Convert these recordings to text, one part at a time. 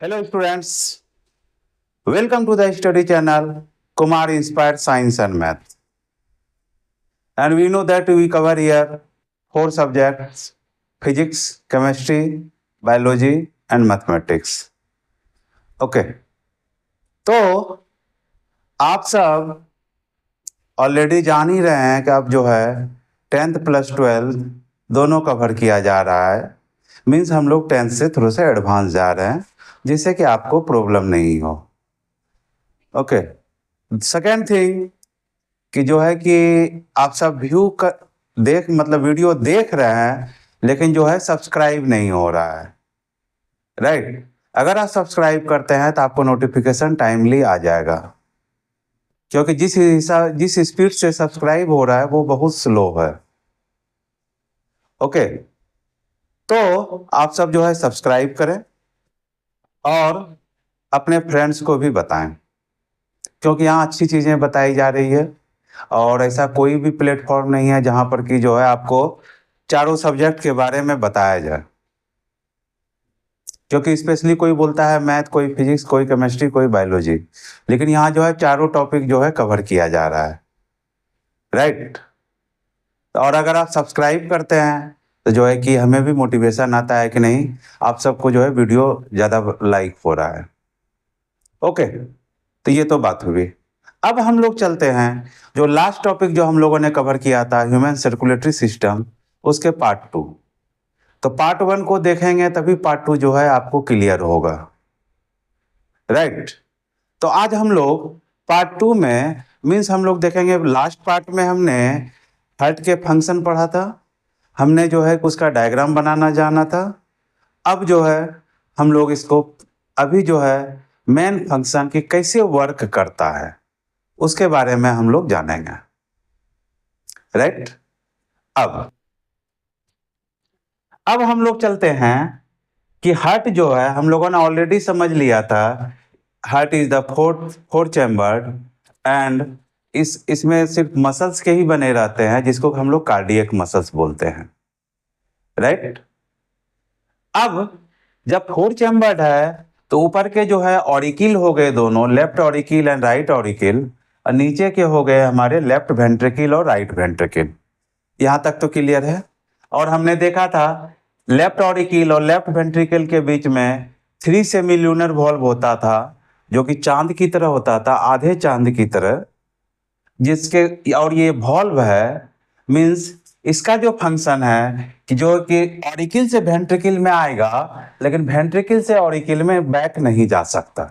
Hello students, welcome to the study channel Kumar Inspired Science and Math. And we know that we cover here 4 subjects: physics, chemistry, biology and mathematics. Okay, तो आप सब already जान ही रहे हैं कि अब जो है 10th प्लस 12 दोनों कवर किया जा रहा है। मीन्स हम लोग 10th से थोड़ा सा एडवांस जा रहे हैं जिससे कि आपको प्रॉब्लम नहीं हो। ओके, सेकेंड थिंग कि जो है कि आप सब वीडियो देख रहे हैं लेकिन जो है सब्सक्राइब नहीं हो रहा है, राइट? अगर आप सब्सक्राइब करते हैं तो आपको नोटिफिकेशन टाइमली आ जाएगा, क्योंकि जिस स्पीड से सब्सक्राइब हो रहा है वो बहुत स्लो है। ओके, तो आप सब जो है सब्सक्राइब करें और अपने फ्रेंड्स को भी बताएं, क्योंकि यहाँ अच्छी चीज़ें बताई जा रही है और ऐसा कोई भी प्लेटफॉर्म नहीं है जहाँ पर कि जो है आपको चारों सब्जेक्ट के बारे में बताया जाए। क्योंकि स्पेशली कोई बोलता है मैथ, कोई फिजिक्स, कोई केमिस्ट्री, कोई बायोलॉजी, लेकिन यहाँ जो है चारों टॉपिक जो है कवर किया जा रहा है, राइट? और अगर आप सब्सक्राइब करते हैं तो जो है कि हमें भी मोटिवेशन आता है कि नहीं, आप सबको जो है वीडियो ज़्यादा लाइक हो रहा है। ओके, तो ये तो बात हुई। अब हम लोग चलते हैं जो लास्ट टॉपिक जो हम लोगों ने कवर किया था, ह्यूमन सर्कुलेटरी सिस्टम, उसके पार्ट 2। तो पार्ट 1 को देखेंगे तभी पार्ट 2 जो है आपको क्लियर होगा, राइट? तो आज हम लोग पार्ट 2 में मीन्स हम लोग देखेंगे। लास्ट पार्ट में हमने हार्ट के फंक्शन पढ़ा था, हमने जो है उसका डायग्राम बनाना जाना था। अब जो है हम लोग इसको अभी जो है मेन फंक्शन की कैसे वर्क करता है उसके बारे में हम लोग जानेंगे, राइट? अब हम लोग चलते हैं कि हार्ट जो है हम लोगों ने ऑलरेडी समझ लिया था। Heart is the fourth chamber and इसमें सिर्फ मसल्स के ही बने रहते हैं, जिसको हम लोग कार्डियक मसल्स बोलते हैं, राइट? अब जब 4 चैम्बर्ड है तो ऊपर के जो है ऑरिकिल हो गए दोनों, left auricle and right auricle, और नीचे के हो गए हमारे लेफ्ट वेंट्रिकल और राइट वेंट्रिकल। यहाँ तक तो क्लियर है। और हमने देखा था लेफ्ट ऑरिकिल और लेफ्ट वेंट्रिकल के बीच में 3 सेमिल्यूनर वॉल्व होता था, जो कि चांद की तरह होता था, आधे चांद की तरह, जिसके और ये वॉल्व है मीन्स इसका जो फंक्शन है कि जो कि ऑरिकिल से वेंट्रिकल में आएगा लेकिन वेंट्रिकल से ऑरिकिल में बैक नहीं जा सकता।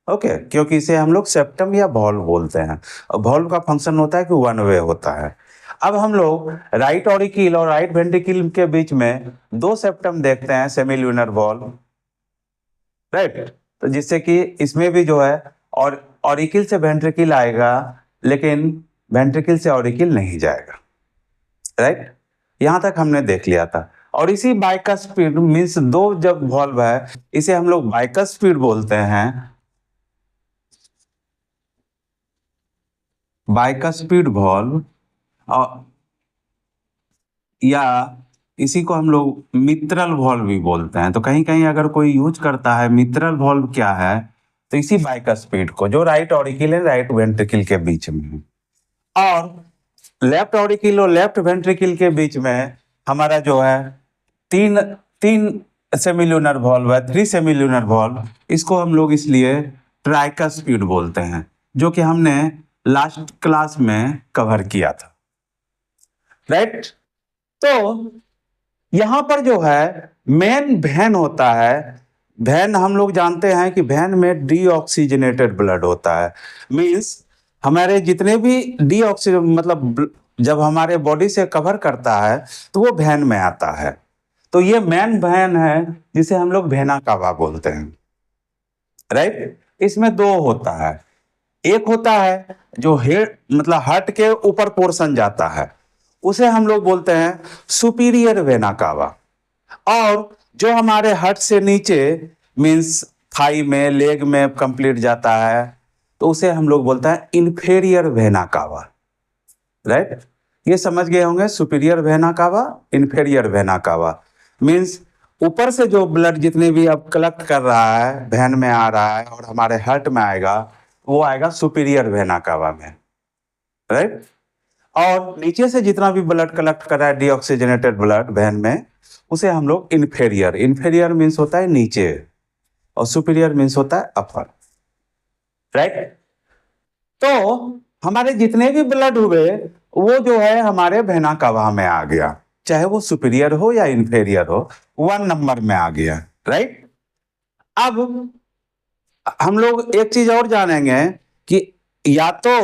ओके, क्योंकि इसे हम लोग सेप्टम या वॉल्व बोलते हैं और वॉल्व का फंक्शन होता है कि 1 वे होता है। अब हम लोग राइट ऑरिकिल और राइट वेंट्रिकल के बीच में 2 सेप्टम देखते हैं, सेमिल्यूनर वॉल्व, राइट? तो जिससे कि इसमें भी जो है और ऑरिकिल से वेंट्रिकल आएगा लेकिन वेंट्रिकल से ऑरिकिल नहीं जाएगा, राइट? यहां तक हमने देख लिया था। और इसी बाइकस्पिड मीन्स 2 जब वॉल्व है इसे हम लोग बाइकस्पिड बोलते हैं, बाइकस्पिड वॉल्व, या इसी को हम लोग मित्रल वॉल्व भी बोलते हैं। तो कहीं कहीं अगर कोई यूज करता है मित्रल वॉल्व क्या है, तो इसी बाइकस्पिड को जो right auricle and right ventricle के बीच में है, और लेफ्ट ऑरिकिल और लेफ्ट वेंट्रिकल के बीच में हमारा जो है तीन सेमिल्यूनर वॉल्व है, 3 सेमिल्यूनर वॉल्व। इसको हम लोग इसलिए ट्राइकस्पिड बोलते हैं, जो कि हमने लास्ट क्लास में कवर किया था, राइट? तो यहां पर जो है मेन वेन होता है। वेन हम लोग जानते हैं कि वेन में डीऑक्सीजनेटेड ब्लड होता है। मीन्स हमारे जितने भी जब हमारे बॉडी से कवर करता है तो वो वेन में आता है। तो ये मेन वेन है जिसे हम लोग वेना कावा बोलते हैं, राइट? इसमें 2 होता है। एक होता है जो हार्ट के ऊपर पोर्शन जाता है, उसे हम लोग बोलते हैं सुपीरियर वेना कावा, और जो हमारे हार्ट से नीचे मीन्स थाई में, लेग में कंप्लीट जाता है तो उसे हम लोग बोलते हैं इन्फेरियर वेना कावा, राइट? ये समझ गए होंगे, superior vena cava, inferior vena cava. Means ऊपर से जो ब्लड जितने भी अब कलेक्ट कर रहा है वेन में आ रहा है और हमारे हार्ट में आएगा, वो आएगा सुपीरियर वेना कावा में, राइट। और नीचे से जितना भी ब्लड कलेक्ट कर रहा है डीऑक्सीजनेटेड ब्लड वेन में, उसे हम लोग इन्फेरियर, इन्फेरियर मीन्स होता है नीचे और सुपीरियर मीन्स होता है अपर, राइट। तो हमारे जितने भी ब्लड हुए वो जो है हमारे वेना कावा में आ गया, चाहे वो सुपीरियर हो या इन्फेरियर हो, 1 नंबर में आ गया, राइट। अब हम लोग एक चीज और जानेंगे कि या तो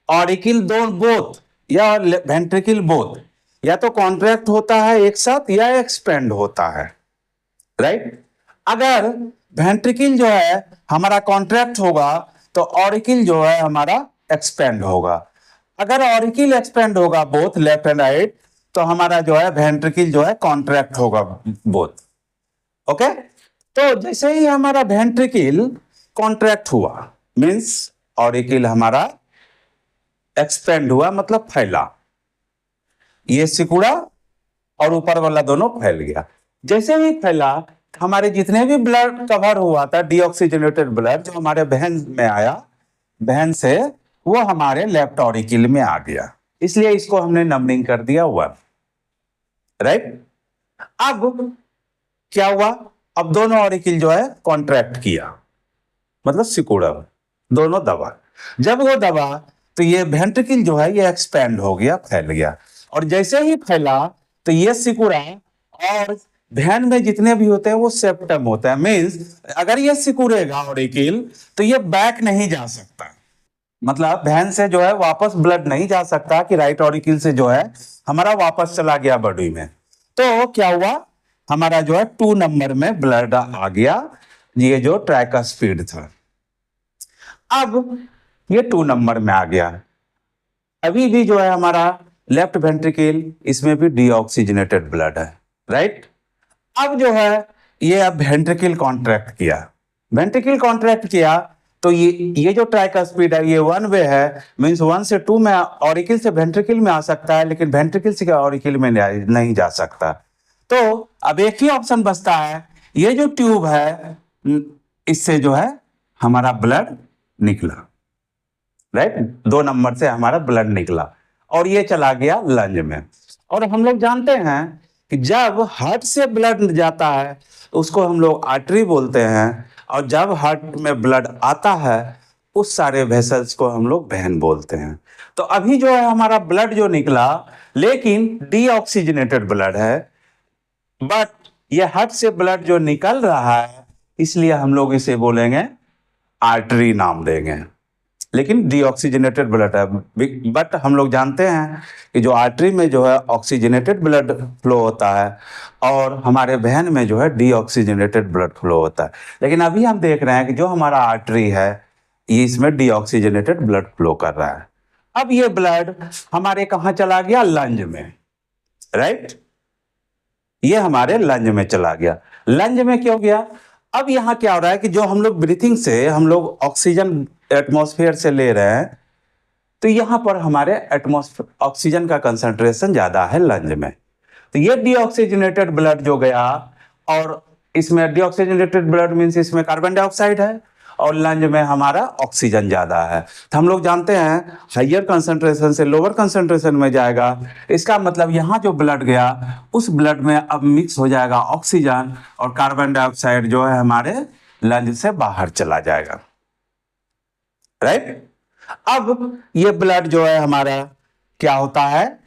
ऑरिकिल दोनों बोथ या वेंट्रिकल बोथ, या तो कॉन्ट्रैक्ट होता है एक साथ या एक्सपेंड होता है, राइट। अगर वेंट्रिकल जो है हमारा कॉन्ट्रैक्ट होगा तो ऑरिकिल जो है हमारा एक्सपेंड होगा। अगर ऑरिकिल एक्सपेंड होगा बोथ लेफ्ट एंड राइट, तो हमारा जो है वेंट्रिकल जो है कॉन्ट्रैक्ट होगा बोथ, ओके। तो जैसे ही हमारा वेंट्रिकल कॉन्ट्रैक्ट हुआ मींस ऑरिकिल हमारा एक्सपेंड हुआ, मतलब फैला, ये सिकुड़ा और ऊपर वाला दोनों फैल गया। जैसे ही फैला हमारे जितने भी ब्लड कवर हुआ था डीऑक्सीजनेटेड ब्लड जो हमारे वेन में आया, वेन से वो हमारे लेफ्ट ऑरिकिल में आ गया, इसलिए इसको हमने नंबरिंग कर दिया 1, राइट। अब क्या हुआ, अब दोनों ऑरिकिल जो है कॉन्ट्रैक्ट किया, मतलब सिकुड़ा, दोनों दबा। जब वो दबा तो ये वेंट्रिकल जो है ये एक्सपेंड हो गया, फैल गया, और जैसे ही फैला तो ये सिकुड़ा, और वेन में जितने भी होते हैं वो सेप्टम होता है, मींस अगर ये सिकुड़ेगा ऑरिकिल तो ये बैक नहीं जा सकता, मतलब वेन से जो है वापस ब्लड नहीं जा सकता कि राइट ऑरिकिल से जो है हमारा वापस चला गया बॉडी में। तो क्या हुआ, हमारा जो है 2 नंबर में ब्लड आ गया, ये जो ट्राइकास्पिड था। अब ये 2 नंबर में आ गया। अभी भी जो है हमारा लेफ्ट वेंट्रिकल, इसमें भी डीऑक्सीजनेटेड ब्लड है, राइट। अब जो है ये अब वेंट्रिकल कॉन्ट्रैक्ट किया, वेंट्रिकल कॉन्ट्रैक्ट किया तो ये जो ट्राइकास्पिड है ये 1 वे है, मींस 1 से 2 में ऑरिकिल से वेंट्रिकल में आ सकता है, लेकिन वेंट्रिकल से ऑरिकिल में नहीं जा सकता। तो अब एक ही ऑप्शन बचता है, ये जो ट्यूब है इससे जो है हमारा ब्लड निकला, राइट। 2 नंबर से हमारा ब्लड निकला और ये चला गया लंज में। और हम लोग जानते हैं कि जब हार्ट से ब्लड जाता है तो उसको हम लोग आर्टरी बोलते हैं, और जब हार्ट में ब्लड आता है उस सारे वेसल्स को हम लोग वेन बोलते हैं। तो अभी जो है हमारा ब्लड जो निकला, लेकिन डीऑक्सीजनेटेड ब्लड है, बट ये हार्ट से ब्लड जो निकल रहा है इसलिए हम लोग इसे बोलेंगे आर्टरी नाम देंगे, लेकिन डीऑक्सीजनेटेड ब्लड है। बट हम लोग जानते हैं कि जो आर्टरी में जो है ऑक्सीजनेटेड ब्लड फ्लो होता है और हमारे वेन में जो है डीऑक्सीजनेटेड ब्लड फ्लो होता है, लेकिन अभी हम देख रहे हैं कि जो हमारा आर्टरी है ये इसमें डीऑक्सीजनेटेड ब्लड फ्लो कर रहा है। अब ये ब्लड हमारे कहाँ चला गया, लंज में, राइट। ये हमारे लंज में चला गया। लंज में क्यों गया, अब यहाँ क्या हो रहा है कि जो हम लोग ब्रीथिंग से हम लोग ऑक्सीजन एटमॉस्फेयर से ले रहे हैं, तो यहाँ पर हमारे एटमॉस्फेयर ऑक्सीजन का कंसंट्रेशन ज्यादा है लंज में। तो ये डीऑक्सीजनेटेड ब्लड जो गया, और इसमें डीऑक्सीजनेटेड ब्लड मीन्स इसमें कार्बन डाइऑक्साइड है और लंज में हमारा ऑक्सीजन ज्यादा है। तो हम लोग जानते हैं हाइयर कंसंट्रेशन से लोअर कंसंट्रेशन में जाएगा, इसका मतलब यहाँ जो ब्लड गया उस ब्लड में अब मिक्स हो जाएगा ऑक्सीजन, और कार्बन डाइऑक्साइड जो है हमारे लंज से बाहर चला जाएगा, राइट। अब ये ब्लड जो है हमारा क्या होता है,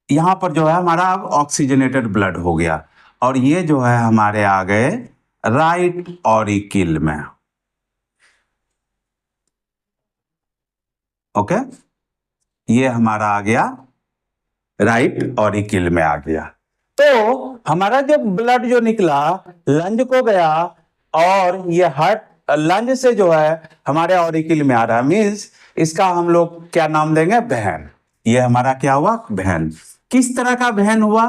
यहां पर जो है हमारा अब ऑक्सीजनेटेड ब्लड हो गया, और ये जो है हमारे आ गए राइट ऑरिकिल में, ओके। ये हमारा आ गया राइट ऑरिकिल में आ गया। तो हमारा जब ब्लड जो निकला लंज को गया, और ये हार्ट लंज से जो है हमारे ऑरिकिल में आ रहा है, मींस इसका हम लोग क्या नाम देंगे, वेन। ये हमारा क्या हुआ, वेन। किस तरह का वेन हुआ,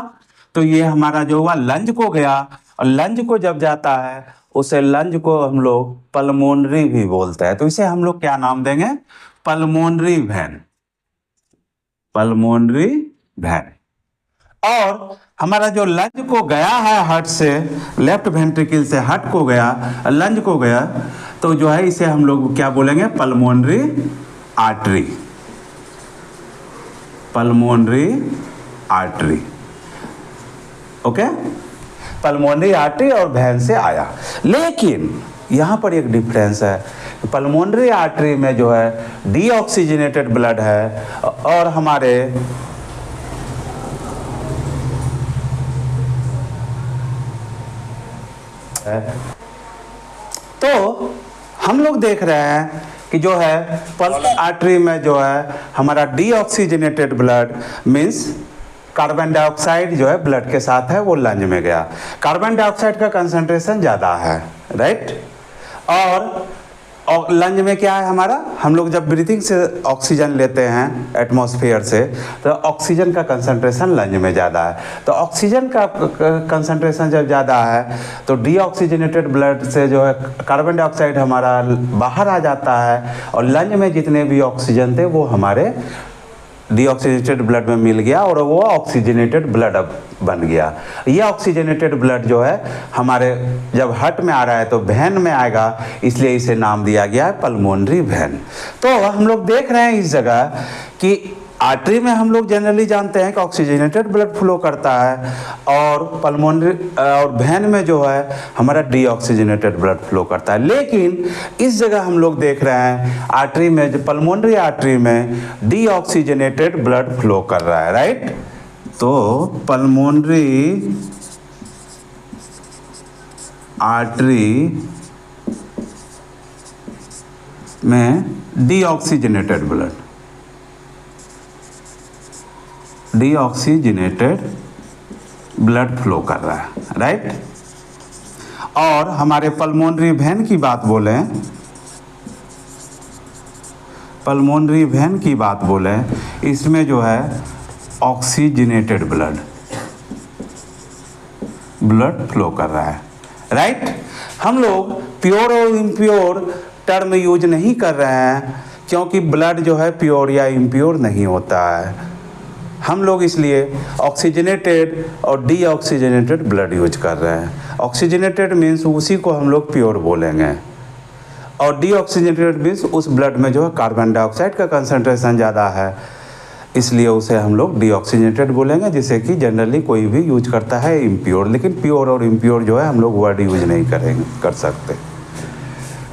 तो ये हमारा जो हुआ लंज को गया, और लंज को जब जाता है उसे लंज को हम लोग पल्मोनरी भी बोलते हैं, तो इसे हम लोग क्या नाम देंगे, पल्मोनरी वेन, पल्मोनरी वेन। और हमारा जो लंज को गया है हार्ट से, लेफ्ट वेंट्रिकल से हार्ट को गया, लंज को गया, तो जो है इसे हम लोग क्या बोलेंगे, pulmonary artery, pulmonary artery. Okay, pulmonary artery और वेन से आया। लेकिन यहाँ पर एक डिफरेंस है, पल्मोनरी आर्टरी में जो है डीऑक्सीजनेटेड ब्लड है और हमारे तो हम लोग देख रहे हैं कि जो है पल्मोनरी आर्टरी में जो है हमारा deoxygenated blood means carbon dioxide जो है ब्लड के साथ है, वो लंज में गया। कार्बन डाइऑक्साइड का कंसंट्रेशन ज़्यादा है, राइट। और लंज में क्या है हमारा, हम लोग जब ब्रीथिंग से ऑक्सीजन लेते हैं एटमॉस्फेयर से, तो ऑक्सीजन का कंसंट्रेशन लंज में ज़्यादा है। तो ऑक्सीजन का कंसंट्रेशन जब ज़्यादा है तो डीऑक्सीजनेटेड ब्लड से जो है कार्बन डाइऑक्साइड हमारा बाहर आ जाता है और लंज में जितने भी ऑक्सीजन थे वो हमारे डीऑक्सीजनेटेड ब्लड में मिल गया और वो ऑक्सीजनेटेड ब्लड अब बन गया। ये ऑक्सीजनेटेड ब्लड जो है हमारे जब हार्ट में आ रहा है तो वेन में आएगा, इसलिए इसे नाम दिया गया है पल्मोनरी वेन। तो हम लोग देख रहे हैं इस जगह कि आर्टरी में हम लोग जनरली जानते हैं कि ऑक्सीजनेटेड ब्लड फ्लो करता है और पल्मोनरी और वेन में जो है हमारा डीऑक्सीजनेटेड ब्लड फ्लो करता है। लेकिन इस जगह हम लोग देख रहे हैं आर्टरी में, जो पल्मोनरी आर्टरी में डीऑक्सीजनेटेड ब्लड फ्लो कर रहा है, राइट। तो पल्मोनरी आर्टरी में डीऑक्सीजनेटेड ब्लड फ्लो कर रहा है, राइट। और हमारे पल्मोनरी वेन की बात बोलें, पल्मोनरी वेन की बात बोलें, इसमें जो है ऑक्सीजनेटेड ब्लड फ्लो कर रहा है, राइट। हम लोग प्योर और इम्प्योर टर्म यूज नहीं कर रहे हैं क्योंकि ब्लड जो है प्योर या इम्प्योर नहीं होता है। हम लोग इसलिए ऑक्सीजनेटेड और डीऑक्सीजनेटेड ब्लड यूज कर रहे हैं। ऑक्सीजनेटेड मीन्स उसी को हम लोग प्योर बोलेंगे और डीऑक्सीजनेटेड मीन्स उस ब्लड में जो है कार्बन डाइऑक्साइड का कंसंट्रेशन ज़्यादा है, इसलिए उसे हम लोग डीऑक्सीजनेटेड बोलेंगे, जिसे कि जनरली कोई भी यूज करता है इम्प्योर। लेकिन प्योर और इम्प्योर जो है हम लोग वर्ड यूज नहीं कर सकते,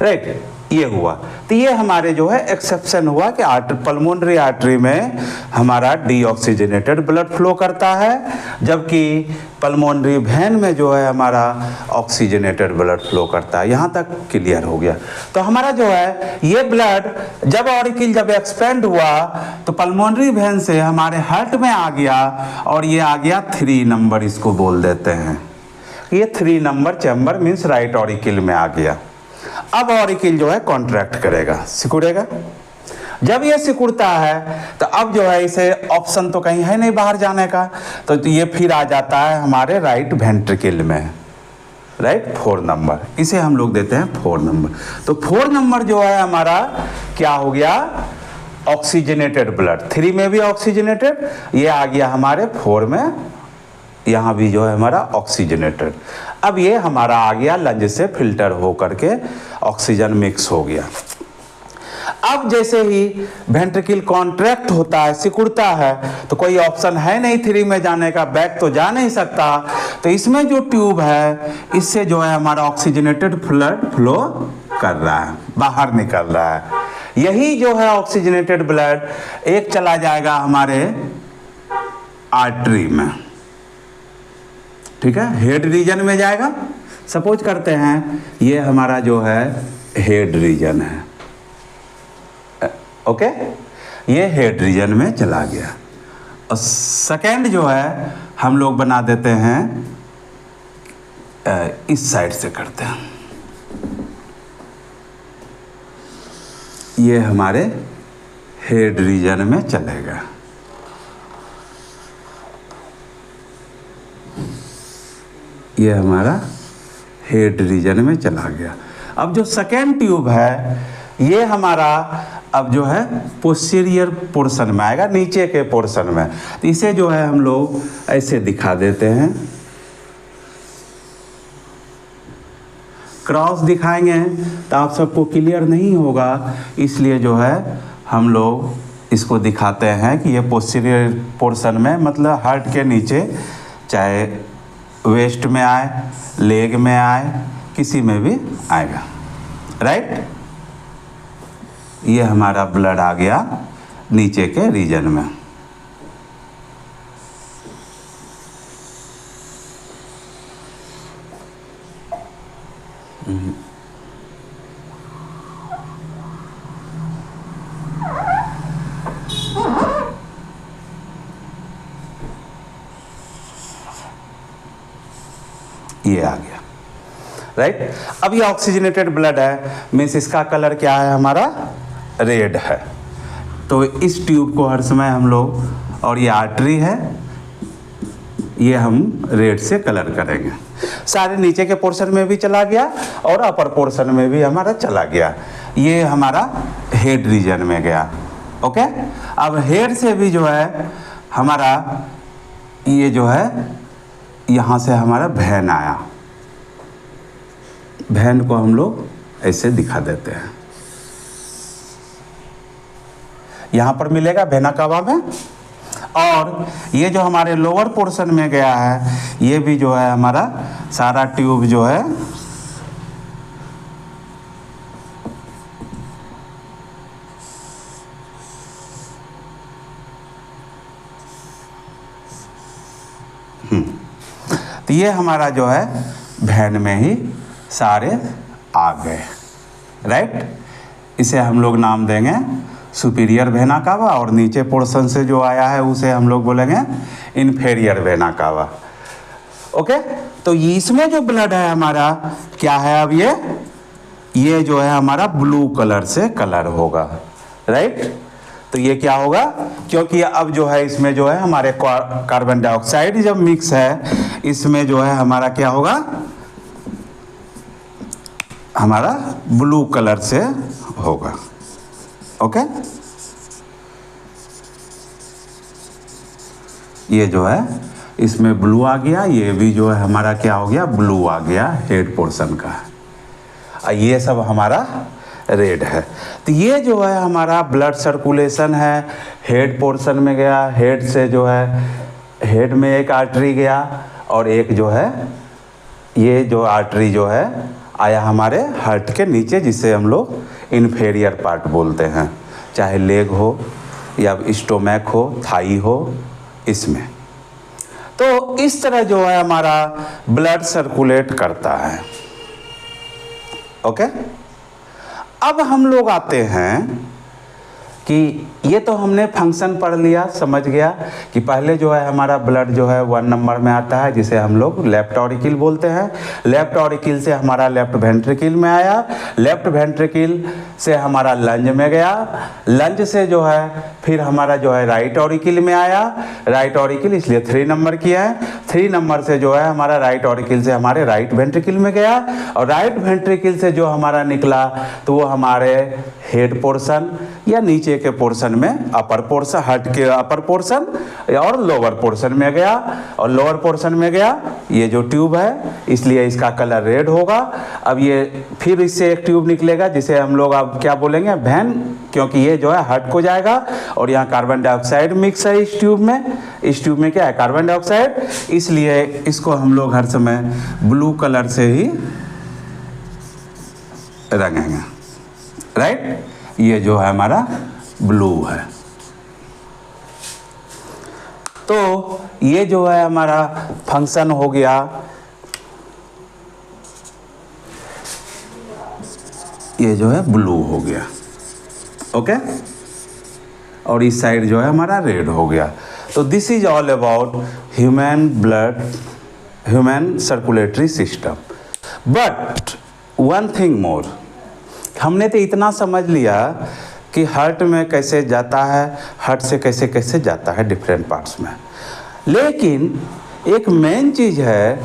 राइट। ये हुआ, तो ये हमारे जो है एक्सेप्शन हुआ कि पल्मोनरी आर्टरी में हमारा डीऑक्सीजनेटेड ब्लड फ्लो करता है, जबकि पल्मोनरी वेन में जो है हमारा ऑक्सीजनेटेड ब्लड फ्लो करता है। यहाँ तक क्लियर हो गया। तो हमारा जो है ये ब्लड जब ऑरिकल जब एक्सपेंड हुआ तो पल्मोनरी वेन से हमारे हार्ट में आ गया और ये आ गया 3 नंबर, इसको बोल देते हैं। ये 3 number chamber means right auricle में आ गया। अब ऑरिकल जो है कॉन्ट्रैक्ट करेगा, सिकुड़ेगा। जब ये सिकुड़ता है तो अब जो है इसे ऑप्शन तो कहीं है नहीं बाहर जाने का, तो ये फिर आ जाता है हमारे राइट वेंट्रिकल में, राइट 4 नंबर। इसे हम लोग देते हैं 4 नंबर। तो 4 नंबर जो है हमारा क्या हो गया, ऑक्सीजनेटेड ब्लड। 3 में भी ऑक्सीजनेटेड, ये आ गया हमारे 4 में, यहाँ भी जो है हमारा ऑक्सीजनेटेड। अब ये हमारा आ गया लंज से फिल्टर हो करके ऑक्सीजन मिक्स हो गया। अब जैसे ही वेंट्रिकल कॉन्ट्रैक्ट होता है, सिकुड़ता है, तो कोई ऑप्शन है नहीं 3 में जाने का, बैक तो जा नहीं सकता। तो इसमें जो ट्यूब है इससे जो है हमारा ऑक्सीजनेटेड ब्लड फ्लो कर रहा है, बाहर निकल रहा है। यही जो है ऑक्सीजनेटेड ब्लड एक चला जाएगा हमारे आर्टरी में, ठीक है, हेड रीजन में जाएगा। सपोज करते हैं ये हमारा जो है हेड रीजन है, ओके, ये हेड रीजन में चला गया। और सेकेंड जो है हम लोग बना देते हैं इस साइड से करते हैं, ये हमारे हेड रीजन में चलेगा। ये हमारा हेड रीजन में चला गया। अब जो सेकेंड ट्यूब है ये हमारा अब जो है पोस्टीरियर पोर्शन में आएगा, नीचे के पोर्शन में। तो इसे जो है हम लोग ऐसे दिखा देते हैं, क्रॉस दिखाएंगे तो आप सबको क्लियर नहीं होगा, इसलिए जो है हम लोग इसको दिखाते हैं कि ये पोस्टीरियर पोर्शन में, मतलब हार्ट के नीचे, चाहे वेस्ट में आए, लेग में आए, किसी में भी आएगा, राइट। ये हमारा ब्लड आ गया नीचे के रीजन में। ये आ गया, राइट। अब ये ऑक्सीजनेटेड ब्लड है, मीन्स इसका कलर क्या है हमारा, रेड है। तो इस ट्यूब को हर समय हम लोग, और ये आर्टरी है, ये हम रेड से कलर करेंगे। सारे नीचे के पोर्शन में भी चला गया और अपर पोर्शन में भी हमारा चला गया। ये हमारा हेड रीजन में गया, ओके। अब हेड से भी जो है हमारा ये जो है यहाँ से हमारा वैन आया, वैन को हम लोग ऐसे दिखा देते हैं, यहाँ पर मिलेगा वेना कावा में। और ये जो हमारे लोअर पोर्शन में गया है, ये भी जो है हमारा सारा ट्यूब जो है तो ये हमारा जो है वैन में ही सारे आ गए, राइट। इसे हम लोग नाम देंगे सुपीरियर वेना कावा, और नीचे पोर्शन से जो आया है उसे हम लोग बोलेंगे इन्फेरियर वेना कावा, ओके। तो इसमें जो ब्लड है हमारा क्या है, अब ये जो है हमारा ब्लू कलर से कलर होगा, राइट। तो ये क्या होगा, क्योंकि अब जो है इसमें जो है हमारे कार्बन डाइऑक्साइड जब मिक्स है, इसमें जो है हमारा क्या होगा, हमारा ब्लू कलर से होगा, ओके। ये जो है इसमें ब्लू आ गया, ये भी जो है हमारा क्या हो गया, ब्लू आ गया हेड पोर्शन का। ये सब हमारा रेड है। तो ये जो है हमारा ब्लड सर्कुलेशन है, हेड पोर्शन में गया, हेड से जो है हेड में एक आर्टरी गया, और एक जो है ये जो आर्टरी जो है आया हमारे हार्ट के नीचे, जिसे हम लोग इन्फेरियर पार्ट बोलते हैं, चाहे लेग हो या स्टोमैक हो, थाई हो, इसमें। तो इस तरह जो है हमारा ब्लड सर्कुलेट करता है, ओके। अब हम लोग आते हैं कि ये तो हमने फंक्शन पढ़ लिया, समझ गया कि पहले जो है हमारा ब्लड जो है 1 नंबर में आता है, जिसे हम लोग लेफ्ट ऑरिकल बोलते हैं। लेफ्ट ऑरिकल से हमारा लेफ्ट वेंट्रिकल में आया, लेफ्ट वेंट्रिकल से हमारा लंज में गया, लंज से जो है फिर हमारा जो है राइट ऑरिकल में आया, राइट ऑरिकल इसलिए 3 नंबर किया है, 3 नंबर से जो है हमारा राइट ऑरिकल से हमारे राइट वेंट्रिकल में गया, और राइट वेंट्रिकल से जो हमारा निकला तो वो हमारे हेड पोर्शन या नीचे के पोर्शन में, अपर पोर्शन, हार्ट के अपर पोर्शन और लोअर पोर्शन में गया, और लोअर पोर्शन में गया ये जो ट्यूब है, इसलिए इसका कलर रेड होगा। अब ये फिर इससे एक ट्यूब निकलेगा जिसे हम लोग अब क्या बोलेंगे, वैन, क्योंकि ये जो है हार्ट को जाएगा, और यहाँ कार्बन डाइऑक्साइड मिक्स है इस ट्यूब में। इस ट्यूब में क्या है, कार्बन डाइऑक्साइड, इसलिए इसको हम लोग हर समय ब्लू कलर से ही रंगेंगे, राइट। ये जो है हमारा ब्लू है। तो ये जो है हमारा फंक्शन हो गया, ये जो है ब्लू हो गया, ओके। और इस साइड जो है हमारा रेड हो गया। तो this is all about human blood, human circulatory system. But one thing more, हमने तो इतना समझ लिया कि हार्ट में कैसे जाता है, हार्ट से कैसे कैसे जाता है डिफरेंट पार्ट्स में, लेकिन एक मेन चीज़ है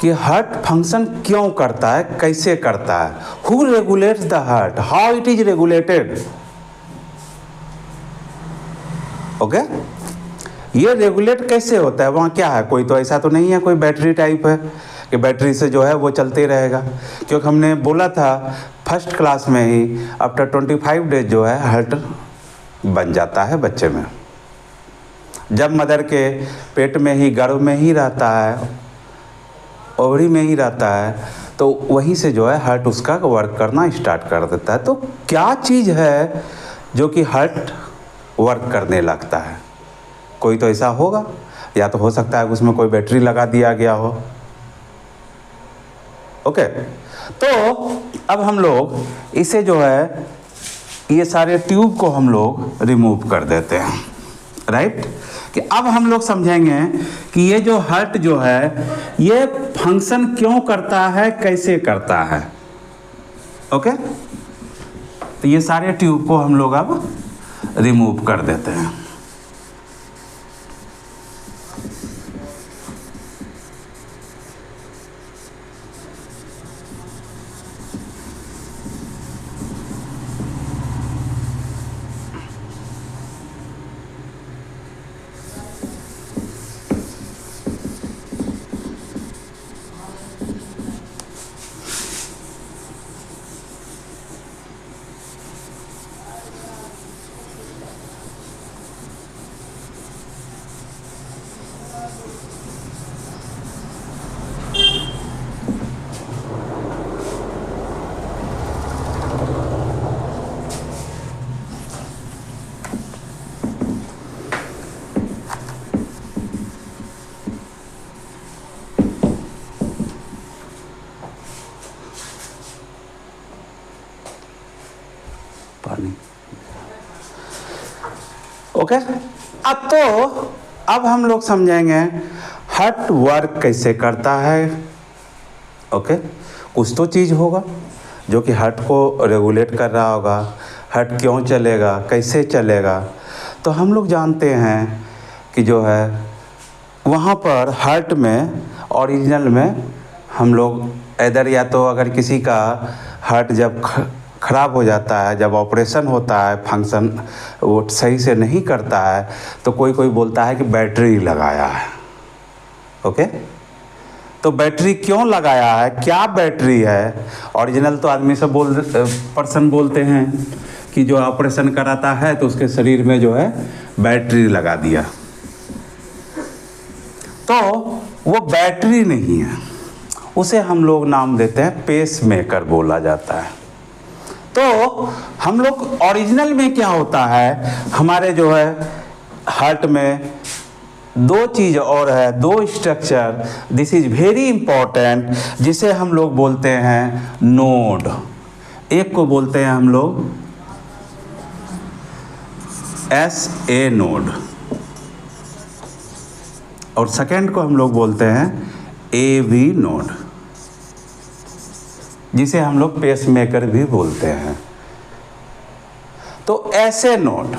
कि हार्ट फंक्शन क्यों करता है, कैसे करता है, who regulates the heart, how it is regulated, okay. ये रेगुलेट कैसे होता है, वहाँ क्या है, कोई तो ऐसा तो नहीं है कोई बैटरी टाइप है कि बैटरी से जो है वो चलते रहेगा, क्योंकि हमने बोला था फर्स्ट क्लास में ही आफ्टर 25 डेज जो है हार्ट बन जाता है बच्चे में। जब मदर के पेट में ही, गर्भ में ही रहता है, ओवरी में ही रहता है, तो वहीं से जो है हार्ट उसका वर्क करना स्टार्ट कर देता है। तो क्या चीज़ है जो कि हार्ट वर्क करने लगता है, कोई तो ऐसा होगा, या तो हो सकता है उसमें कोई बैटरी लगा दिया गया हो। ओके, तो अब हम लोग इसे जो है ये सारे ट्यूब को हम लोग रिमूव कर देते हैं, राइट। कि अब हम लोग समझेंगे कि ये जो हार्ट जो है ये फंक्शन क्यों करता है, कैसे करता है। ओके, तो ये सारे ट्यूब को हम लोग अब रिमूव कर देते हैं। पानी, ओके। अब हम लोग समझेंगे हार्ट वर्क कैसे करता है। ओके, कुछ तो चीज़ होगा जो कि हार्ट को रेगुलेट कर रहा होगा, हार्ट क्यों चलेगा, कैसे चलेगा। तो हम लोग जानते हैं कि जो है वहाँ पर हार्ट में ओरिजिनल में हम लोग इधर, या तो अगर किसी का हार्ट जब ख़राब हो जाता है, जब ऑपरेशन होता है, फंक्शन वो सही से नहीं करता है, तो कोई कोई बोलता है कि बैटरी लगाया है। ओके, तो बैटरी क्यों लगाया है, क्या बैटरी है। ओरिजिनल तो आदमी से पर्सन बोलते हैं कि जो ऑपरेशन कराता है तो उसके शरीर में जो है बैटरी लगा दिया, तो वो बैटरी नहीं है, उसे हम लोग नाम देते हैं पेस मेकर बोला जाता है। तो हम लोग ओरिजिनल में क्या होता है, हमारे जो है हार्ट में दो चीज़ और है, दो structure, this is very important, जिसे हम लोग बोलते हैं नोड। एक को बोलते हैं हम लोग SA नोड, और सेकेंड को हम लोग बोलते हैं AV नोड, जिसे हम लोग पेस मेकर भी बोलते हैं। तो ऐसे नोड,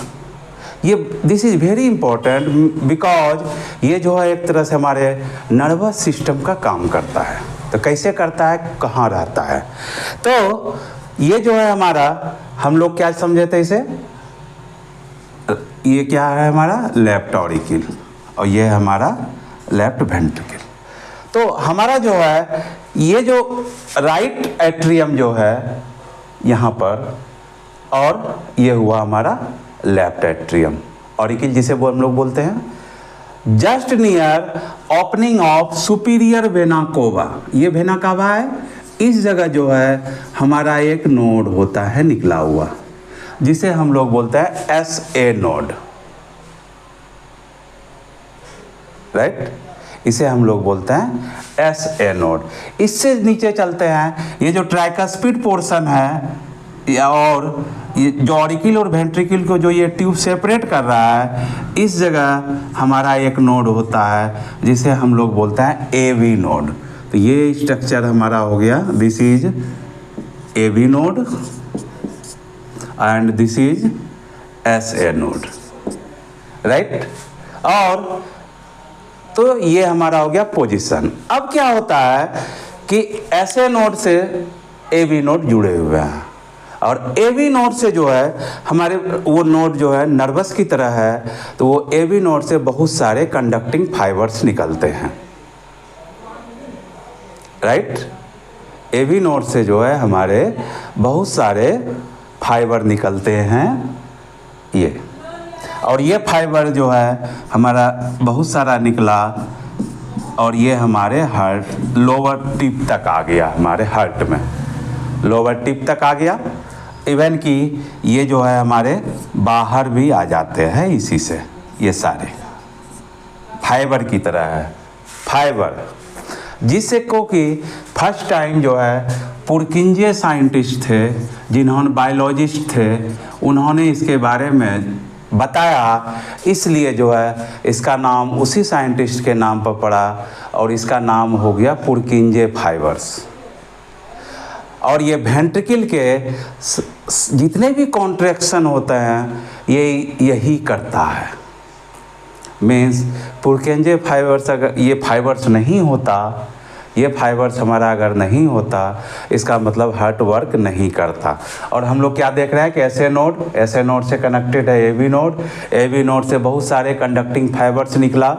ये this is very important because ये जो है एक तरह से हमारे नर्वस सिस्टम का काम करता है। तो कैसे करता है, कहाँ रहता है, तो ये जो है हमारा, हम लोग क्या समझे थे इसे, ये क्या है हमारा लेफ्ट ऑरिकल, और ये है हमारा लेफ्ट वेंट्रिकल। तो हमारा जो है ये जो राइट एट्रियम जो है यहाँ पर, और ये हुआ हमारा लेफ्ट एट्रियम ऑरिकल, जिसे हम लोग बोलते हैं just near opening of superior vena cava. ये वेना कावा है, इस जगह जो है हमारा एक नोड होता है निकला हुआ, जिसे हम लोग बोलते हैं SA नोड, राइट। इसे हम लोग बोलते हैं SA नोड। इससे नीचे चलते हैं, ये जो ट्राइकस्पिड पोर्शन है, या और ये जो ऑरिकल और वेंट्रिकल को जो ये ट्यूब सेपरेट कर रहा है, इस जगह हमारा एक नोड होता है जिसे हम लोग बोलते हैं AV नोड। तो ये स्ट्रक्चर हमारा हो गया, this is AV node and this is SA node, right. और तो ये हमारा हो गया पोजीशन। अब क्या होता है कि SA नोड से AV नोड जुड़े हुए हैं, और एवी नोड से जो है हमारे वो नोड जो है नर्वस की तरह है, तो वो एवी नोड से बहुत सारे कंडक्टिंग फाइबर्स निकलते हैं, राइट। एवी नोड से जो है हमारे बहुत सारे फाइबर निकलते हैं ये, और ये फाइबर जो है हमारा बहुत सारा निकला और ये हमारे हार्ट लोअर टिप तक आ गया, हमारे हार्ट में लोअर टिप तक आ गया। इवन कि ये जो है हमारे बाहर भी आ जाते हैं इसी से, ये सारे फाइबर की तरह है, फाइबर जिससे को कि फर्स्ट टाइम जो है पुरकिंजे साइंटिस्ट थे, जिन्होंने बायोलॉजिस्ट थे, उन्होंने इसके बारे में बताया, इसलिए जो है इसका नाम उसी साइंटिस्ट के नाम पर पड़ा और इसका नाम हो गया पुरकिंजे फाइबर्स। और ये वेंट्रिकल के जितने भी कॉन्ट्रैक्शन होते हैं ये यही करता है। मीन्स पुरकिंजे फाइबर्स, अगर ये फाइबर्स नहीं होता, ये फाइबर्स हमारा अगर नहीं होता, इसका मतलब हार्ट वर्क नहीं करता। और हम लोग क्या देख रहे हैं कि ऐसे नोड से कनेक्टेड है एवी नोड, एवी नोड से बहुत सारे कंडक्टिंग फाइबर्स निकला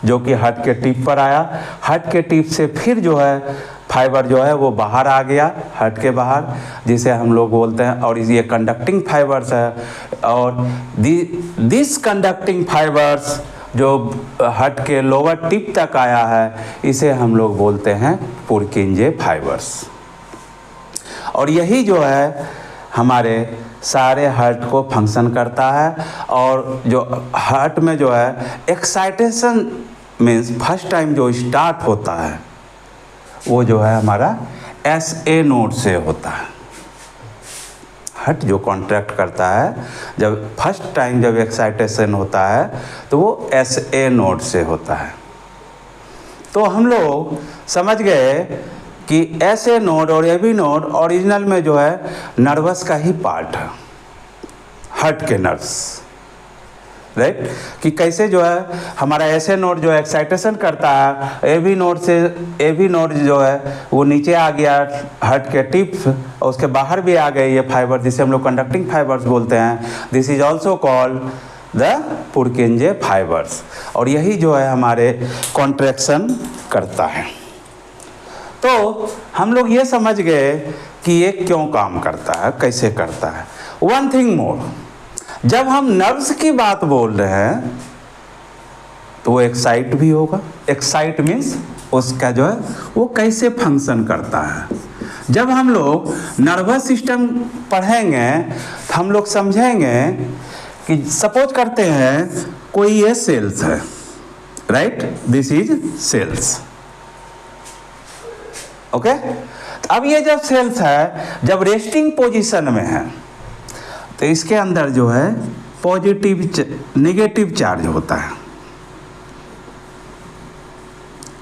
जो कि हार्ट के टिप पर आया, हार्ट के टिप से फिर जो है फाइबर जो है वो बाहर आ गया, हार्ट के बाहर, जिसे हम लोग बोलते हैं, और ये कंडक्टिंग फाइबर्स है। और दिस कंडक्टिंग फाइबर्स जो हार्ट के लोअर टिप तक आया है, इसे हम लोग बोलते हैं पुरकिंजे फाइबर्स। और यही जो है हमारे सारे हार्ट को फंक्शन करता है। और जो हार्ट में जो है एक्साइटेशन मीन्स फर्स्ट टाइम जो स्टार्ट होता है वो जो है हमारा SA नोड से होता है। हार्ट जो कॉन्ट्रैक्ट करता है, जब फर्स्ट टाइम जब एक्साइटेशन होता है तो वो SA नोड से होता है। तो हम लोग समझ गए कि SA नोड और AV नोड ओरिजिनल में जो है नर्वस का ही पार्ट है, हार्ट के नर्व्स, राइट। कि कैसे जो है हमारा SA नोड जो एक्साइटेशन करता है, AV नोड से AV नोड जो है वो नीचे आ गया हार्ट के टिप, और उसके बाहर भी आ गए ये फाइबर, जिसे हम लोग कंडक्टिंग फाइबर्स बोलते हैं। This is also called the पुरकिंजे fibres. और यही जो है हमारे कॉन्ट्रैक्शन करता है। तो हम लोग ये समझ गए कि ये क्यों काम करता है, कैसे करता है। वन थिंग मोर, जब हम नर्व्स की बात बोल रहे हैं तो वो एक्साइट भी होगा। एक्साइट मीन्स उसका जो है वो कैसे फंक्शन करता है। जब हम लोग नर्वस सिस्टम पढ़ेंगे तो हम लोग समझेंगे कि सपोज करते हैं कोई ये सेल्स है, right, this is sales, okay. अब ये जब सेल्स है, जब रेस्टिंग पोजीशन में है, तो इसके अंदर जो है नेगेटिव चार्ज होता है,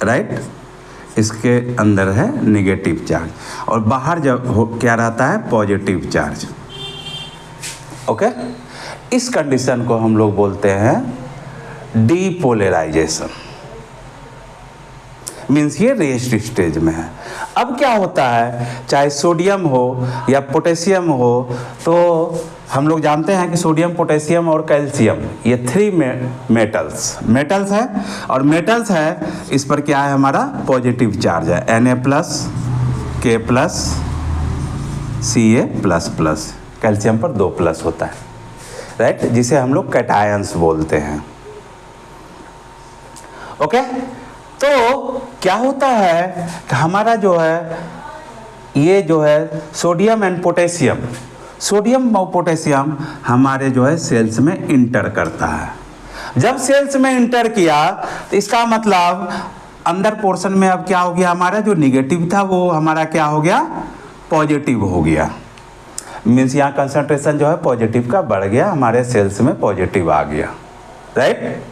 राइट। इसके अंदर है नेगेटिव चार्ज और बाहर जब क्या रहता है पॉजिटिव चार्ज, ओके। इस कंडीशन को हम लोग बोलते हैं डीपोलराइजेशन। मीन्स ये रेस्ट स्टेज में है। अब क्या होता है, चाहे सोडियम हो या पोटेशियम हो, तो हम लोग जानते हैं कि सोडियम, पोटेशियम और कैल्शियम ये 3 मेटल्स है। और मेटल्स है, इस पर क्या है हमारा पॉजिटिव चार्ज है, Na+, K+, Ca++। कैल्शियम पर 2 प्लस होता है, राइट, जिसे हम लोग कैटायंस बोलते हैं, ओके। तो क्या होता है कि हमारा जो है ये जो है सोडियम एंड पोटेशियम, सोडियम और पोटेशियम हमारे जो है सेल्स में इंटर करता है। जब सेल्स में इंटर किया तो इसका मतलब अंदर पोर्शन में अब क्या हो गया, हमारा जो निगेटिव था वो हमारा क्या हो गया, पॉजिटिव हो गया। मीन्स यहाँ कंसंट्रेशन जो है पॉजिटिव का बढ़ गया, हमारे सेल्स में पॉजिटिव आ गया, राइट।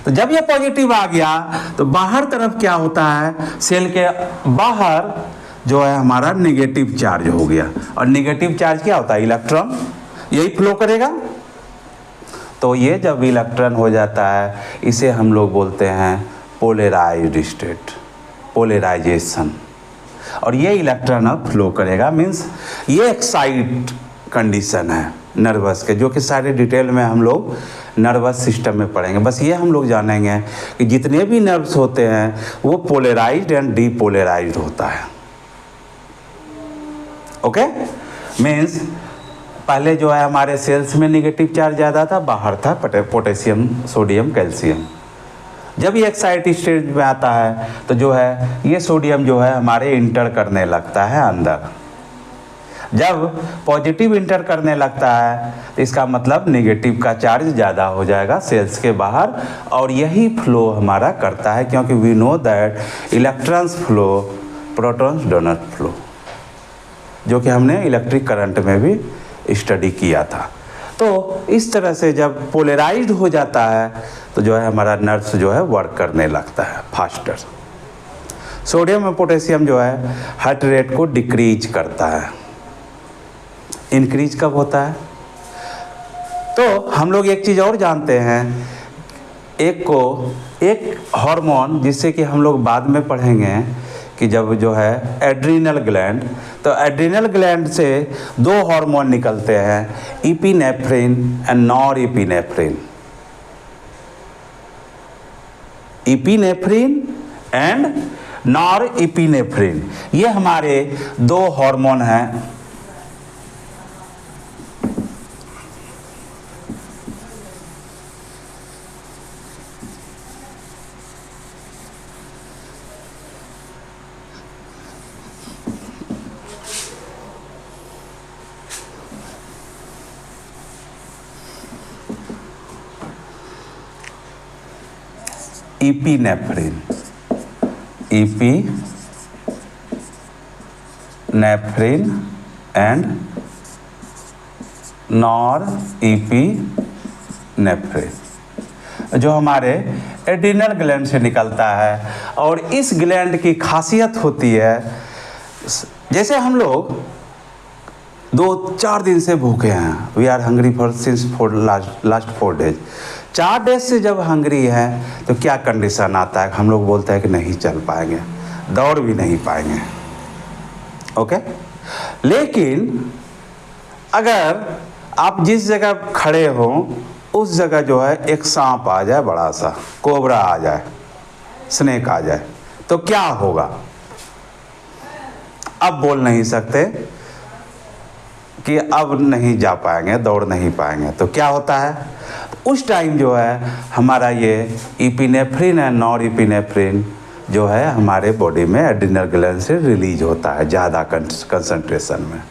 तो जब ये पॉजिटिव आ गया तो बाहर तरफ क्या होता है, सेल के बाहर जो है हमारा नेगेटिव चार्ज हो गया। और नेगेटिव चार्ज क्या होता है, इलेक्ट्रॉन, यही फ्लो करेगा। तो ये जब इलेक्ट्रॉन हो जाता है, इसे हम लोग बोलते हैं पोलराइज्ड स्टेट, पोलराइजेशन। और ये इलेक्ट्रॉन अब फ्लो करेगा, मीन्स ये कंडीशन है नर्वस के, जो कि सारे डिटेल में हम लोग नर्वस सिस्टम में पढ़ेंगे। बस ये हम लोग जानेंगे कि जितने भी नर्व्स होते हैं वो पोलराइज्ड एंड डीपोलराइज्ड होता है। ओके, मीन्स पहले जो है हमारे सेल्स में निगेटिव चार्ज ज़्यादा था, बाहर था पोटेशियम, सोडियम, कैल्शियम। जब ये एक्साइटेड स्टेज में आता है तो जो है ये सोडियम जो है हमारे इंटर करने लगता है अंदर। जब पॉजिटिव इंटर करने लगता है तो इसका मतलब नेगेटिव का चार्ज ज़्यादा हो जाएगा सेल्स के बाहर, और यही फ्लो हमारा करता है, क्योंकि we know that electrons flow, protons do not flow, जो कि हमने इलेक्ट्रिक करंट में भी स्टडी किया था। तो इस तरह से जब पोलराइज्ड हो जाता है तो जो है हमारा नर्व्स जो है वर्क करने लगता है फास्टर। सोडियम और पोटेशियम जो है हार्ट रेट को डिक्रीज करता है। इंक्रीज कब होता है? तो हम लोग एक चीज़ और जानते हैं, एक हार्मोन जिससे कि हम लोग बाद में पढ़ेंगे कि जब जो है एड्रीनल ग्लैंड, तो एड्रीनल ग्लैंड से दो हार्मोन निकलते हैं, epinephrine and norepinephrine. Epinephrine and norepinephrine, ये हमारे दो हार्मोन हैं। इपिनेफ्रिन एंड नॉरएपिनेफ्रिन, जो हमारे एड्रिनल ग्लैंड से निकलता है। और इस ग्लैंड की खासियत होती है, जैसे हम लोग 2-4 दिन से भूखे हैं, we are hungry for since last 4 days, 4 days से जब हंग्री है तो क्या कंडीशन आता है, हम लोग बोलते हैं कि नहीं चल पाएंगे, दौड़ भी नहीं पाएंगे। ओके, लेकिन अगर आप जिस जगह खड़े हो उस जगह जो है एक सांप आ जाए, बड़ा सा कोबरा आ जाए, स्नेक आ जाए, तो क्या होगा? अब बोल नहीं सकते कि अब नहीं जा पाएंगे, दौड़ नहीं पाएंगे, तो क्या होता है उस टाइम जो है हमारा ये इपिनेफ्रिन एंड नॉरएपिनेफ्रिन जो है हमारे बॉडी में एड्रिनल ग्लैंड से रिलीज होता है ज़्यादा कंसंट्रेशन में,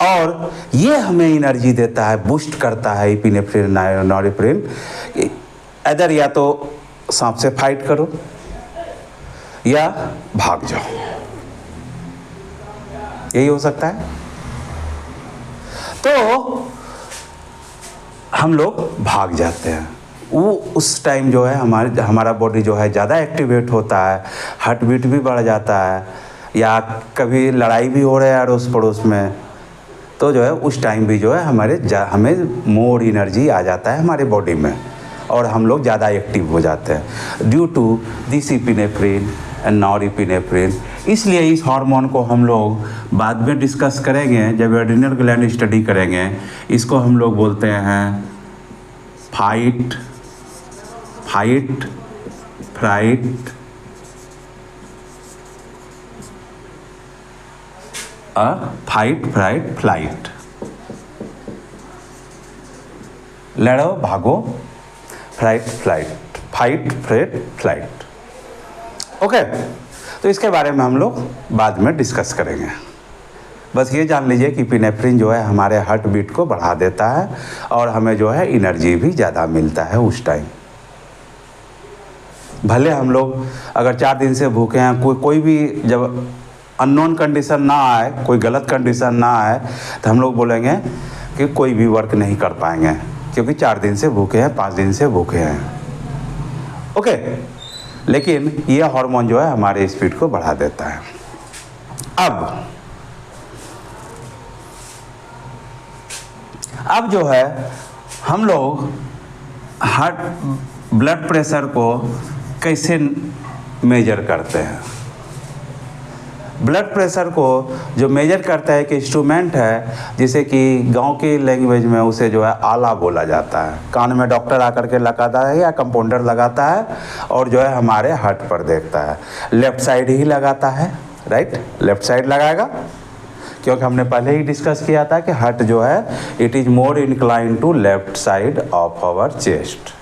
और ये हमें एनर्जी देता है, बूस्ट करता है इपिनेफ्रिन नॉरएपिनेफ्रिन। इधर या तो सांप से फाइट करो या भाग जाओ, यही हो सकता है। तो हम लोग भाग जाते हैं, वो उस टाइम जो है हमारा बॉडी जो है ज़्यादा एक्टिवेट होता है, हार्ट बीट भी बढ़ जाता है, या कभी लड़ाई भी हो रहा है अड़ोस पड़ोस में, तो जो है उस टाइम भी जो है हमें मोर एनर्जी आ जाता है हमारे बॉडी में, और हम लोग ज़्यादा एक्टिव हो जाते हैं due to this epinephrine and norepinephrine. इसलिए इस हार्मोन को हम लोग बाद में डिस्कस करेंगे जब एड्रिनल ग्लैंड स्टडी करेंगे। इसको हम लोग बोलते हैं फाइट फ्लाइट फ्लाइट, लड़ो भागो, फाइट फ्लाइट। ओके, तो इसके बारे में हम लोग बाद में डिस्कस करेंगे। बस ये जान लीजिए कि इपिनेफ्रिन जो है हमारे हार्ट बीट को बढ़ा देता है और हमें जो है एनर्जी भी ज़्यादा मिलता है उस टाइम। भले हम लोग अगर 4 दिन से भूखे हैं, कोई भी जब अननोन कंडीशन ना आए, कोई गलत कंडीशन ना आए, तो हम लोग बोलेंगे कि कोई भी वर्क नहीं कर पाएंगे, क्योंकि 4 दिन से भूखे हैं, 5 दिन से भूखे हैं। ओके, लेकिन ये हार्मोन जो है हमारे स्पीड को बढ़ा देता है। अब जो है हम लोग हार्ट ब्लड प्रेशर को कैसे मेजर करते हैं, ब्लड प्रेशर को जो मेजर करता है एक इंस्ट्रूमेंट है, जिसे कि गांव की लैंग्वेज में उसे जो है आला बोला जाता है। कान में डॉक्टर आकर के लगाता है या कंपाउंडर लगाता है और जो है हमारे हार्ट पर देखता है। लेफ्ट साइड ही लगाता है, राइट, लेफ्ट साइड लगाएगा, क्योंकि हमने पहले ही डिस्कस किया था कि हार्ट जो है it is more incline to left side of our chest.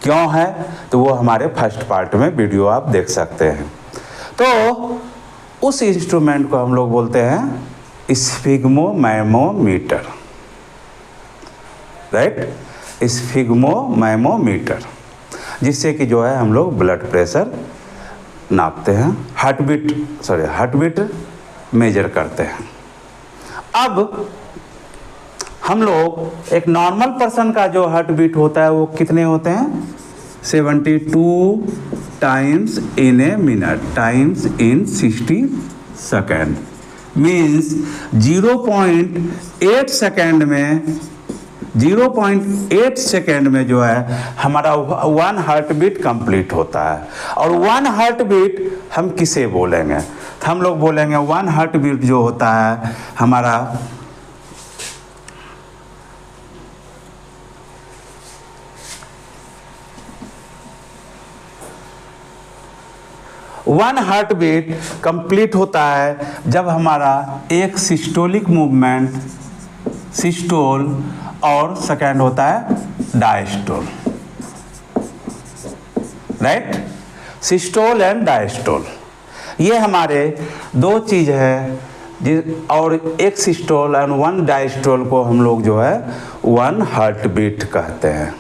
क्यों है तो वो हमारे फर्स्ट पार्ट में वीडियो आप देख सकते हैं। तो उस इंस्ट्रूमेंट को हम लोग बोलते हैं स्फिग्मोमैमोमीटर, राइट, स्फिग्मोमैमोमीटर, जिससे कि जो है हम लोग ब्लड प्रेशर नापते हैं, हार्ट बीट मेजर करते हैं। अब हम लोग एक नॉर्मल पर्सन का जो हार्ट बीट होता है वो कितने होते हैं, 72 times in a minute times in 60 second, means 0.8 second में 0.8 सेकेंड में जो है हमारा 1 हार्ट बीट कंप्लीट होता है। और 1 हार्ट बीट हम किसे बोलेंगे, तो हम लोग बोलेंगे 1 हार्ट बीट जो होता है हमारा 1 हार्ट बीट कंप्लीट होता है जब हमारा एक सिस्टोलिक मूवमेंट सिस्टोल और सेकेंड होता है diastole, right, systole and diastole, ये हमारे दो चीज़ है। और एक सिस्टोल एंड 1 डायस्टोल को हम लोग जो है 1 हार्ट बीट कहते हैं।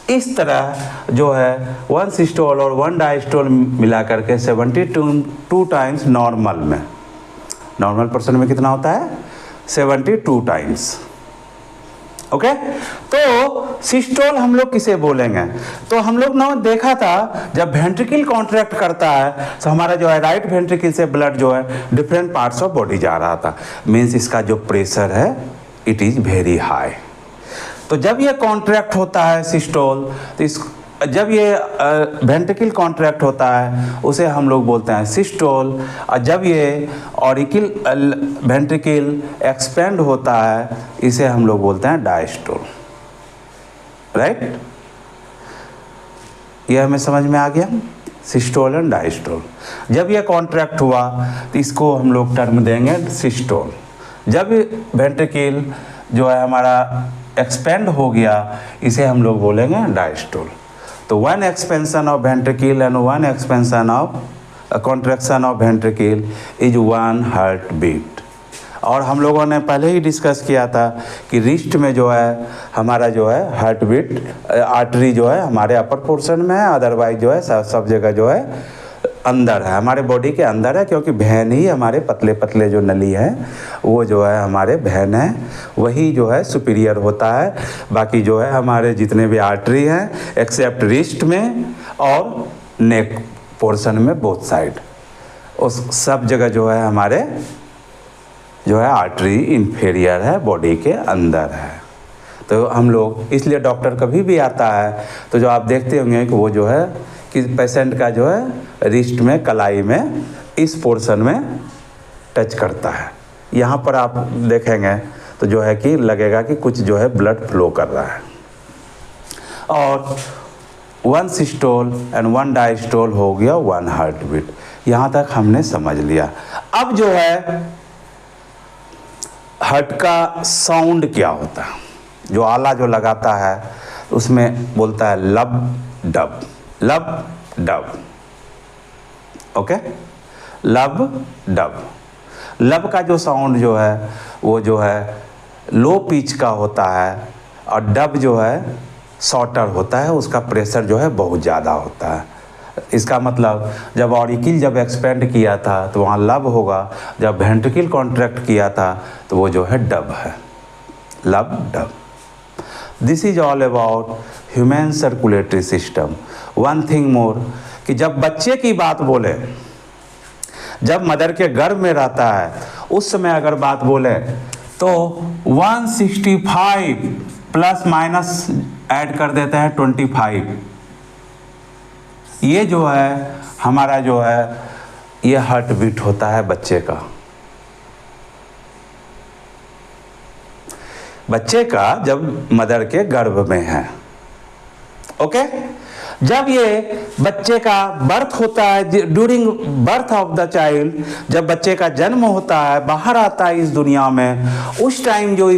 इस तरह जो है 1 सिस्टोल और 1 डायस्टोल मिला करके 72 टाइम्स नॉर्मल पर्सन में कितना होता है 72 टाइम्स, ओके। तो सिस्टोल हम लोग किसे बोलेंगे, तो हम लोग ने देखा था जब वेंट्रिकल कॉन्ट्रैक्ट करता है तो हमारा जो है राइट वेंट्रिकल से ब्लड जो है डिफरेंट पार्ट्स ऑफ बॉडी जा रहा था, मीन्स इसका जो प्रेशर है इट इज़ वेरी हाई। तो जब ये कॉन्ट्रैक्ट होता है सिस्टोल, तो जब ये वेंट्रिकल कॉन्ट्रैक्ट होता है उसे हम लोग बोलते हैं सिस्टोल, और जब ये ऑरिकल वेंट्रिकल एक्सपेंड होता है इसे हम लोग बोलते हैं डायस्टोल, राइट। ये हमें समझ में आ गया, सिस्टोल एंड डायस्टोल। जब ये कॉन्ट्रैक्ट हुआ तो इसको हम लोग टर्म देंगे सिस्टोल। जब वेंट्रिकल जो है हमारा एक्सपेंड हो गया इसे हम लोग बोलेंगे डायस्टोल। तो 1 expansion of ventricle and 1 expansion of contraction of ventricle is 1 heart beat. और हम लोगों ने पहले ही डिस्कस किया था कि रिस्ट में जो है हमारा जो है हार्ट बीट आर्टरी जो है हमारे अपर पोर्शन में है, अदरवाइज जो है सब जगह जो है अंदर है, हमारे बॉडी के अंदर है, क्योंकि भेन ही हमारे पतले पतले जो नली हैं वो जो है हमारे भेन है, वही जो है सुपीरियर होता है। बाकी जो है हमारे जितने भी आर्टरी हैं एक्सेप्ट रिस्ट में और नेक पोर्शन में बोथ साइड, उस सब जगह जो है हमारे जो है आर्टरी इन्फीरियर है, बॉडी के अंदर है। तो हम लोग इसलिए डॉक्टर कभी भी आता है तो जो आप देखते होंगे कि वो जो है कि पेशेंट का जो है रिस्ट में कलाई में इस पोर्शन में टच करता है, यहाँ पर आप देखेंगे तो जो है कि लगेगा कि कुछ जो है ब्लड फ्लो कर रहा है। और 1 सिस्टोल एंड 1 डायस्टोल हो गया 1 हार्ट बीट, यहाँ तक हमने समझ लिया। अब जो है हार्ट का साउंड क्या होता है, जो आला जो लगाता है उसमें बोलता है लब डब, लब डब, ओके, लब डब। लब का जो साउंड जो है वो जो है लो पिच का होता है, और डब जो है शॉर्टर होता है, उसका प्रेशर जो है बहुत ज़्यादा होता है। इसका मतलब जब ऑरिकल जब एक्सपेंड किया था तो वहाँ लब होगा, जब वेंट्रिकल कॉन्ट्रैक्ट किया था तो वो जो है डब है, लब dub. This is all about human circulatory system. One thing more कि जब बच्चे की बात बोले, जब मदर के गर्भ में रहता है उस समय अगर बात बोले तो 165 प्लस माइनस ऐड कर देते हैं 25। ये जो है हमारा जो है ये हार्ट बीट होता है बच्चे का। बच्चे का जब मदर के गर्भ में है, ओके। जब ये बच्चे का बर्थ होता है, during birth of the child, जब बच्चे का जन्म होता है, बाहर आता है इस दुनिया में, उस टाइम जो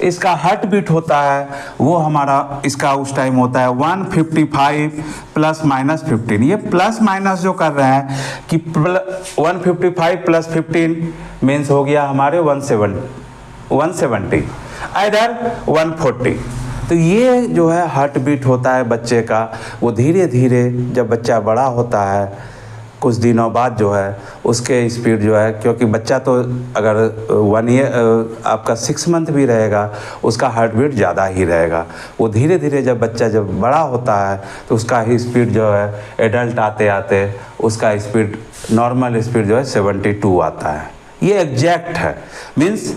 इसका हार्ट बीट होता है वो हमारा इसका उस टाइम होता है 155 प्लस माइनस 15। ये प्लस माइनस जो कर रहे हैं कि 155 प्लस 15 मीन्स हो गया हमारे 170 इधर 140। तो ये जो है हार्ट बीट होता है बच्चे का। वो धीरे धीरे जब बच्चा बड़ा होता है कुछ दिनों बाद जो है उसके स्पीड जो है, क्योंकि बच्चा तो अगर 1 ईयर आपका 6 मंथ भी रहेगा उसका हार्ट बीट ज़्यादा ही रहेगा। वो धीरे धीरे जब बच्चा जब बड़ा होता है तो उसका ही स्पीड जो है एडल्ट आते आते उसका स्पीड नॉर्मल स्पीड जो है 72 आता है। ये एग्जैक्ट है, मीन्स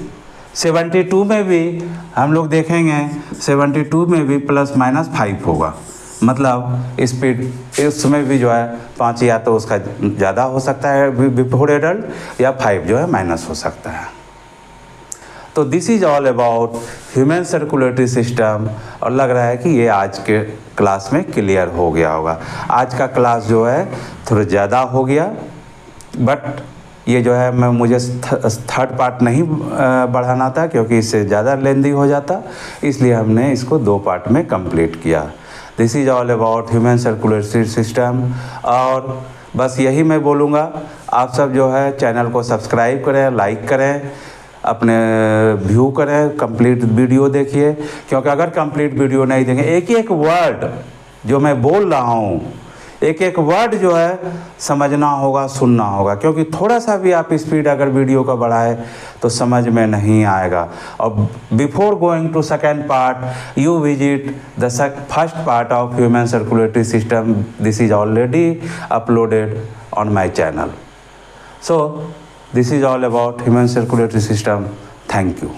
72 में भी हम लोग देखेंगे 72 में भी प्लस माइनस 5 होगा, मतलब स्पीड इसमें भी जो है 5 या तो उसका ज़्यादा हो सकता है बिफोर एडल्ट, या 5 जो है माइनस हो सकता है। तो this is all about human circulatory system. और लग रहा है कि ये आज के क्लास में क्लियर हो गया होगा। आज का क्लास जो है थोड़ा ज़्यादा हो गया, बट ये जो है मुझे थर्ड पार्ट नहीं बढ़ाना था क्योंकि इससे ज़्यादा लेंदी हो जाता, इसलिए हमने इसको 2 पार्ट में कंप्लीट किया। This is all about human circulatory system. और बस यही मैं बोलूँगा, आप सब जो है चैनल को सब्सक्राइब करें, लाइक करें, अपने व्यू करें, कंप्लीट वीडियो देखिए, क्योंकि अगर कंप्लीट वीडियो नहीं देंगे, एक एक वर्ड जो मैं बोल रहा हूँ, एक एक वर्ड जो है समझना होगा, सुनना होगा, क्योंकि थोड़ा सा भी आप स्पीड अगर वीडियो का बढ़ाए तो समझ में नहीं आएगा। और before going to second part you visit the first part of human circulatory system. This is already uploaded on my channel. So this is all about human circulatory system. Thank you.